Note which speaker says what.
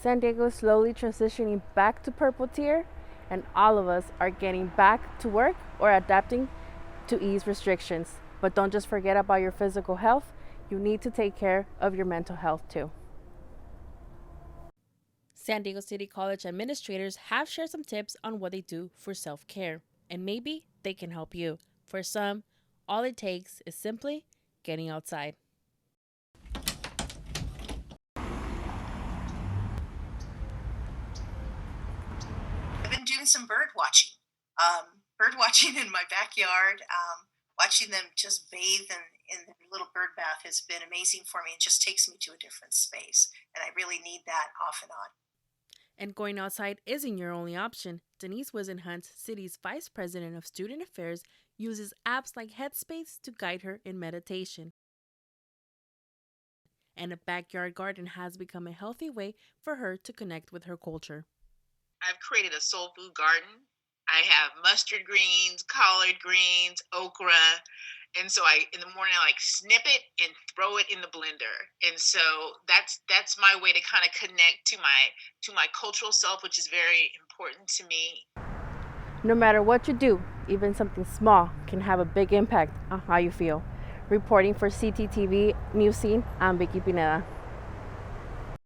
Speaker 1: San Diego is slowly transitioning back to purple tier, and all of us are getting back to work or adapting to ease restrictions. But don't just forget about your physical health. You need to take care of your mental health too. San Diego City College administrators have shared some tips on what they do for self-care, and maybe they can help you. For some, all it takes is simply getting outside.
Speaker 2: I've been doing some bird watching in my backyard. Watching them just bathe in the little bird bath has been amazing for me. It just takes me to a different space, and I really need that off and on.
Speaker 1: And going outside isn't your only option. Denise Wisenhunt, City's Vice President of Student Affairs, uses apps like Headspace to guide her in meditation. And a backyard garden has become a healthy way for her to connect with her culture.
Speaker 3: I've created a soul food garden. I have mustard greens, collard greens, okra. And so in the morning I like snip it and throw it in the blender. And so that's my way to kind of connect to my cultural self, which is very important to me.
Speaker 1: No matter what you do, even something small can have a big impact on how you feel. Reporting for CTTV Newscene, I'm Vicky Pineda.